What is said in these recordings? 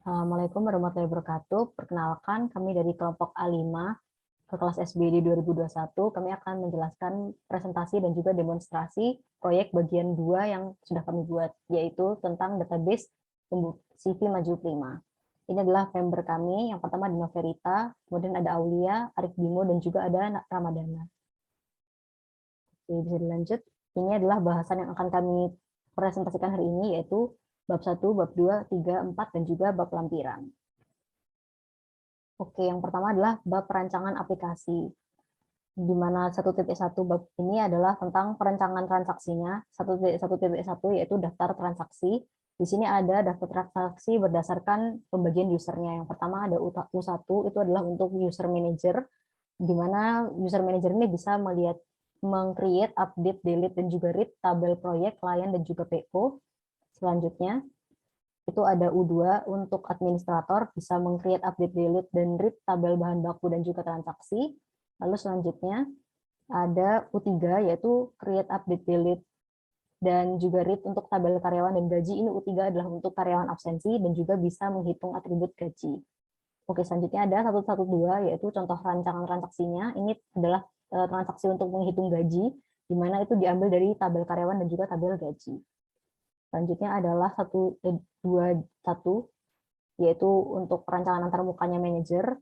Assalamualaikum warahmatullahi wabarakatuh. Perkenalkan, kami dari kelompok A5 ke kelas SBD 2021. Kami akan menjelaskan presentasi dan juga demonstrasi proyek bagian 2 yang sudah kami buat, yaitu tentang database CV Maju Prima. Ini adalah member kami. Yang pertama ada Noverita, kemudian ada Aulia, Arif Bimo, dan juga ada Ramadana. Oke, bisa dilanjut. Ini adalah bahasan yang akan kami presentasikan hari ini, yaitu bab 1, bab 2, 3, 4, dan juga bab lampiran. Oke, yang pertama adalah bab perancangan aplikasi. Di mana 1.1 bab ini adalah tentang perancangan transaksinya. 1.1 yaitu daftar transaksi. Di sini ada daftar transaksi berdasarkan pembagian usernya. Yang pertama ada U1, itu adalah untuk user manager, di mana user manager ini bisa melihat, meng-create, update, delete, dan juga read tabel proyek, klien, dan juga PO. Selanjutnya, itu ada U2 untuk administrator, bisa meng-create, update, delete, dan read tabel bahan baku dan juga transaksi. Lalu selanjutnya ada U3, yaitu create, update, delete, dan juga read untuk tabel karyawan dan gaji. Ini U3 adalah untuk karyawan absensi dan juga bisa menghitung atribut gaji. Oke, selanjutnya ada 112, yaitu contoh rancangan transaksinya. Ini adalah transaksi untuk menghitung gaji, di mana itu diambil dari tabel karyawan dan juga tabel gaji. Selanjutnya adalah 121, yaitu untuk perancangan antarmukanya manajer.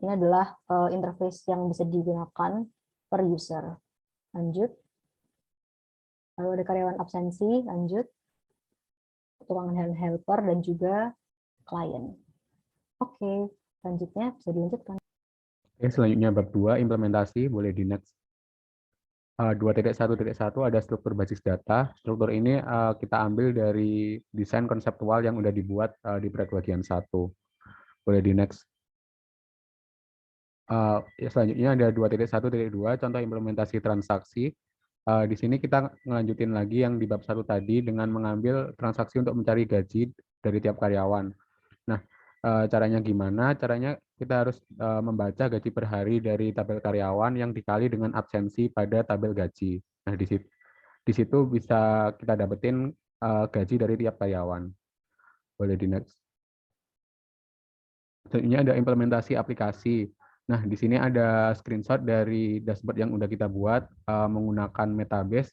Ini adalah interface yang bisa digunakan per user. Lanjut. Lalu ada karyawan absensi, lanjut. Tukang helper, dan juga klien. Oke, selanjutnya bisa dilanjutkan. Oke, selanjutnya bab 2, implementasi, boleh di next. 2.1.1 ada struktur basis data. Struktur ini kita ambil dari desain konseptual yang sudah dibuat di proyek bagian 1. Boleh di next. Selanjutnya ada 2.1.2, contoh implementasi transaksi. Di sini kita ngelanjutin lagi yang di bab 1 tadi dengan mengambil transaksi untuk mencari gaji dari tiap karyawan. Nah, caranya gimana? Caranya kita harus membaca gaji per hari dari tabel karyawan yang dikali dengan absensi pada tabel gaji. Nah, di situ bisa kita dapetin gaji dari tiap karyawan. Boleh di next. Selanjutnya ada implementasi aplikasi. Nah, di sini ada screenshot dari dashboard yang udah kita buat menggunakan Metabase.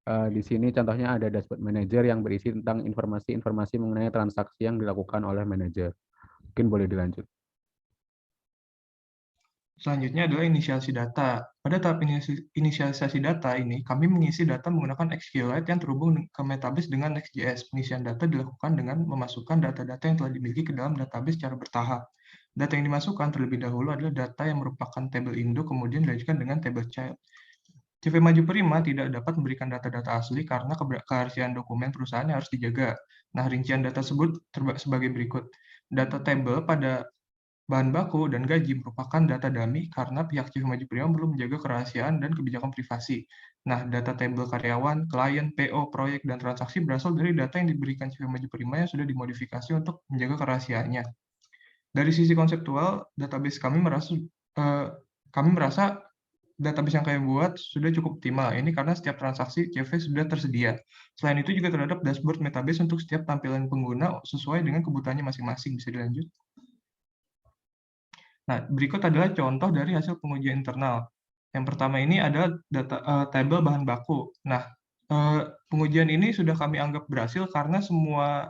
Di sini contohnya ada dashboard manager yang berisi tentang informasi-informasi mengenai transaksi yang dilakukan oleh manajer. Mungkin boleh dilanjut. Selanjutnya adalah inisiasi data. Pada tahap inisialisasi data ini, kami mengisi data menggunakan SQLite yang terhubung ke Metabase dengan Next.js. Pengisian data dilakukan dengan memasukkan data-data yang telah dimiliki ke dalam database secara bertahap. Data yang dimasukkan terlebih dahulu adalah data yang merupakan tabel induk, kemudian dilanjutkan dengan tabel child. CV Maju Prima tidak dapat memberikan data-data asli karena kerahasiaan dokumen perusahaan yang harus dijaga. Nah, rincian data tersebut sebagai berikut. Data tabel pada bahan baku dan gaji merupakan data dummy karena pihak CV Maju Prima belum menjaga kerahasiaan dan kebijakan privasi. Nah, data tabel karyawan, klien, PO, proyek, dan transaksi berasal dari data yang diberikan CV Maju Prima yang sudah dimodifikasi untuk menjaga kerahasiaannya. Dari sisi konseptual, database kami merasa database yang kami buat sudah cukup optimal. Ini karena setiap transaksi CV sudah tersedia. Selain itu juga terdapat dashboard Metabase untuk setiap tampilan pengguna sesuai dengan kebutuhannya masing-masing. Bisa dilanjut. Nah, berikut adalah contoh dari hasil pengujian internal. Yang pertama ini adalah tabel bahan baku. Nah, pengujian ini sudah kami anggap berhasil karena semua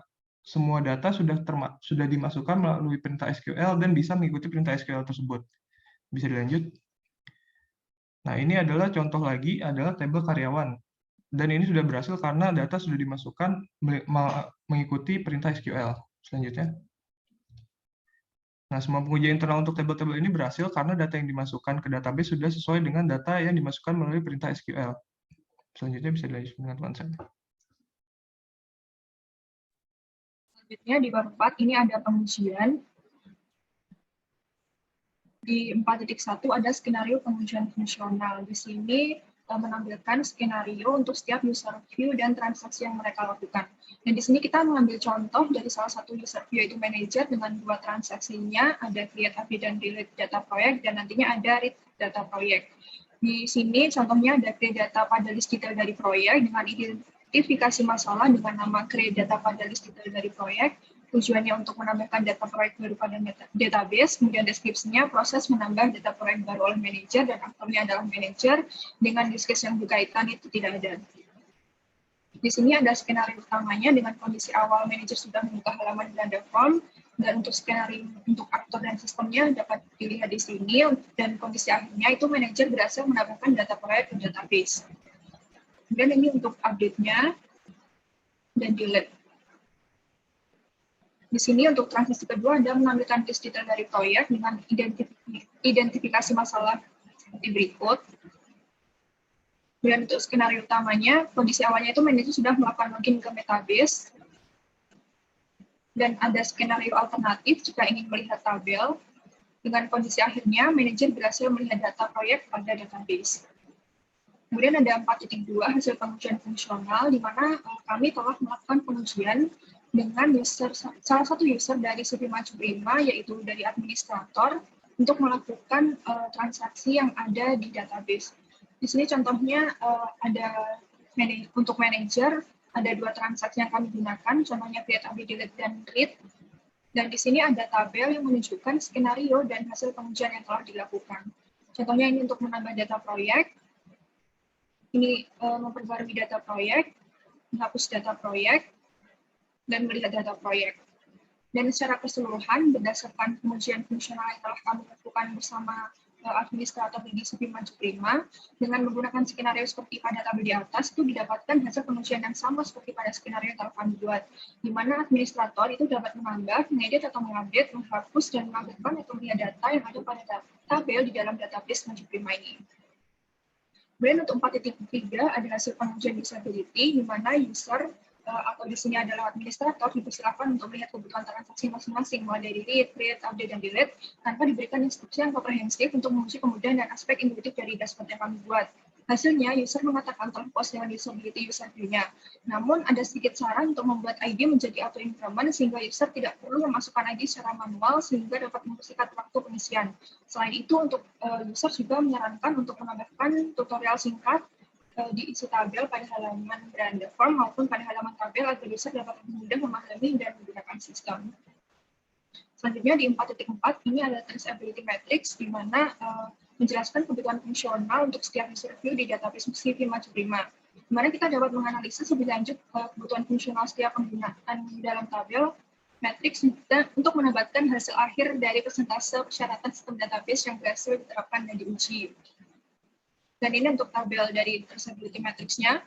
data sudah dimasukkan melalui perintah SQL dan bisa mengikuti perintah SQL tersebut. Bisa dilanjut. Nah, ini adalah contoh lagi adalah tabel karyawan. Dan ini sudah berhasil karena data sudah dimasukkan mengikuti perintah SQL. Selanjutnya. Nah, semua pengujian internal untuk tabel-tabel ini berhasil karena data yang dimasukkan ke database sudah sesuai dengan data yang dimasukkan melalui perintah SQL. Selanjutnya bisa dilanjutkan dengan konsep. Selanjutnya di bab 4 ini ada pengujian. Di 4.1 ada skenario pengujian fungsional. Di sini menampilkan skenario untuk setiap user view dan transaksi yang mereka lakukan. Dan di sini kita mengambil contoh dari salah satu user view yaitu manager dengan dua transaksinya, ada create, update, dan delete data proyek, dan nantinya ada read data proyek. Di sini contohnya ada create data pada list detail dari proyek dengan identifikasi masalah dengan nama create data pada list detail dari proyek, Tujuannya untuk menambahkan data proyek baru pada database, kemudian deskripsinya proses menambah data proyek baru oleh manajer dan aktornya adalah manajer, dengan use case yang berkaitan itu tidak ada. Di sini ada skenario utamanya dengan kondisi awal manajer sudah membuka halaman Belanda Form, dan untuk skenario untuk aktor dan sistemnya dapat dilihat di sini, dan kondisi akhirnya itu manajer berhasil menambahkan data proyek ke database. Kemudian ini untuk update-nya dan delete. Di sini untuk transisi kedua Anda mengambilkan case detail dari proyek dengan identifikasi masalah seperti berikut. Dan untuk skenario utamanya, kondisi awalnya itu manajer sudah melakukan login ke Metabase. Dan ada skenario alternatif jika ingin melihat tabel. Dengan kondisi akhirnya, manajer berhasil melihat data proyek pada database. Kemudian ada 4.2 hasil pengujian fungsional, di mana kami telah melakukan pengujian dengan salah satu user dari CV Maju Prima, yaitu dari administrator, untuk melakukan transaksi yang ada di database. Di sini contohnya ada untuk manager, ada 2 transaksi yang kami gunakan, contohnya create, update, delete, dan read. Dan di sini ada tabel yang menunjukkan skenario dan hasil pengujian yang telah dilakukan. Contohnya ini untuk menambah data proyek, ini memperbarui data proyek, menghapus data proyek, dan melihat data proyek. Dan secara keseluruhan, berdasarkan pengujian fungsional yang telah kami lakukan bersama administrator di CV Maju Prima, dengan menggunakan skenario seperti pada tabel di atas, itu didapatkan hasil pengujian yang sama seperti pada skenario yang telah kami buat, di mana administrator itu dapat menambah, mengedit atau mengupdate, menghapus, dan mengaktifkan atau melihat data yang ada pada tabel di dalam database Maju Prima ini. Kemudian untuk 4.3 ada hasil pengujian usability, di mana user atau di sini adalah administrator dipersilakan untuk melihat kebutuhan transaksi masing-masing, mulai dari read, create, update, dan delete, tanpa diberikan instruksi yang komprehensif untuk menguji kemudahan dan aspek intuitif dari dashboard yang kami buat. Hasilnya, user mengatakan terpuas dengan usability user view-nya. Namun, ada sedikit saran untuk membuat ID menjadi auto-increment sehingga user tidak perlu memasukkan ID secara manual sehingga dapat mempersingkat waktu pengisian. Selain itu, untuk user juga menyarankan untuk menambahkan tutorial singkat di isi tabel pada halaman Belanda Form maupun pada halaman tabel agar user dapat lebih mudah memahami dan menggunakan sistem. Selanjutnya di 4.4 ini ada traceability matrix, di mana menjelaskan kebutuhan fungsional untuk setiap user view di database CV Maju Prima. Di mana kita dapat menganalisis lebih lanjut kebutuhan fungsional setiap penggunaan di dalam tabel matrix untuk mendapatkan hasil akhir dari persentase persyaratan sistem database yang berhasil diterapkan dan diuji. Dan ini untuk tabel dari traceability matrix-nya.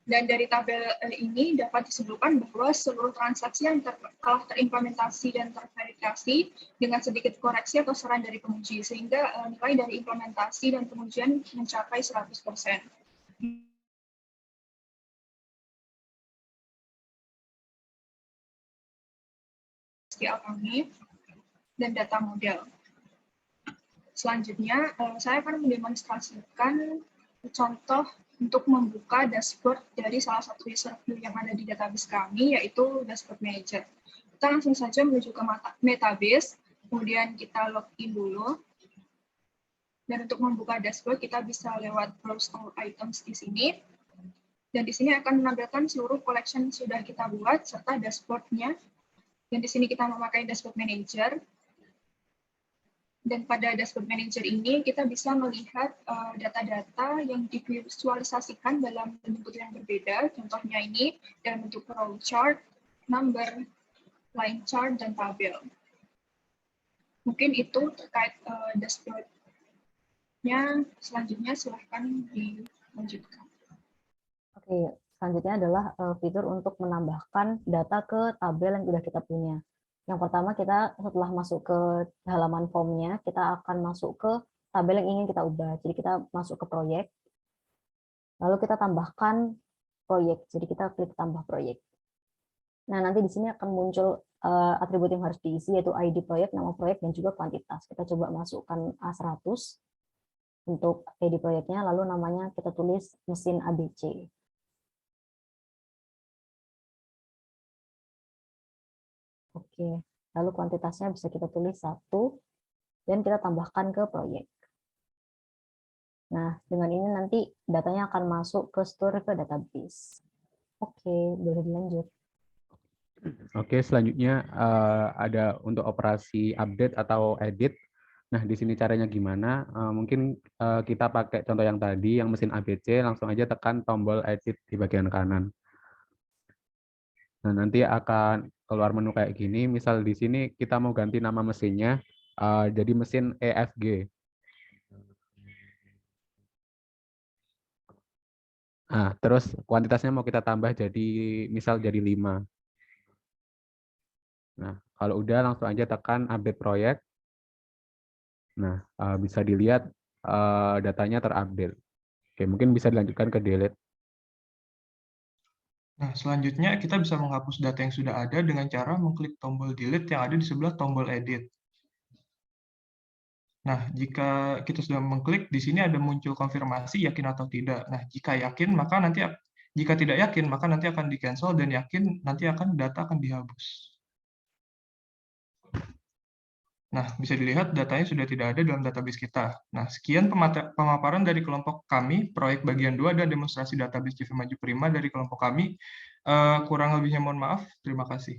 Dan dari tabel ini dapat disimpulkan bahwa seluruh transaksi yang telah terimplementasi dan terverifikasi dengan sedikit koreksi atau saran dari penguji, sehingga nilai dari implementasi dan pengujian mencapai 100%. SQL kami dan data model. Selanjutnya, saya akan mendemonstrasikan contoh untuk membuka dashboard dari salah satu user view yang ada di database kami, yaitu dashboard manager. Kita langsung saja menuju ke Metabase, kemudian kita login dulu. Dan untuk membuka dashboard, kita bisa lewat browse all items di sini. Dan di sini akan menampilkan seluruh collection yang sudah kita buat, serta dashboard-nya. Dan di sini kita memakai dashboard manager. Dan pada dashboard manager ini kita bisa melihat data-data yang divisualisasikan dalam bentuk yang berbeda. Contohnya ini dalam bentuk row chart, number, line chart, dan tabel. Mungkin itu terkait dashboard-nya. Selanjutnya silahkan dilanjutkan. Oke, selanjutnya adalah fitur untuk menambahkan data ke tabel yang sudah kita punya. Yang pertama, kita setelah masuk ke halaman formnya, kita akan masuk ke tabel yang ingin kita ubah. Jadi kita masuk ke proyek, lalu kita tambahkan proyek. Jadi kita klik tambah proyek. Nah, nanti di sini akan muncul atribut yang harus diisi, yaitu ID proyek, nama proyek, dan juga kuantitas. Kita coba masukkan A100 untuk ID proyeknya, lalu namanya kita tulis mesin ABC. Oke, lalu kuantitasnya bisa kita tulis 1, dan kita tambahkan ke proyek. Nah, dengan ini nanti datanya akan masuk ke store ke database. Oke, boleh dilanjut. Oke, selanjutnya ada untuk operasi update atau edit. Nah, di sini caranya gimana? Mungkin kita pakai contoh yang tadi, yang mesin ABC, langsung aja tekan tombol edit di bagian kanan. Nah, nanti akan keluar menu kayak gini. Misal di sini kita mau ganti nama mesinnya, jadi mesin EFG. Nah, terus kuantitasnya mau kita tambah jadi, misal jadi 5. Nah, kalau udah langsung aja tekan update proyek. Nah, bisa dilihat datanya terupdate. Oke, mungkin bisa dilanjutkan ke delete. Nah, selanjutnya kita bisa menghapus data yang sudah ada dengan cara mengklik tombol delete yang ada di sebelah tombol edit. Nah, jika kita sudah mengklik, di sini ada muncul konfirmasi yakin atau tidak. Nah, jika yakin, maka nanti jika tidak yakin, maka nanti akan di-cancel, dan yakin nanti data akan dihapus. Nah, bisa dilihat datanya sudah tidak ada dalam database kita. Nah, sekian pemaparan dari kelompok kami, proyek bagian 2 dan demonstrasi database CV Maju Prima dari kelompok kami. Kurang lebihnya mohon maaf. Terima kasih.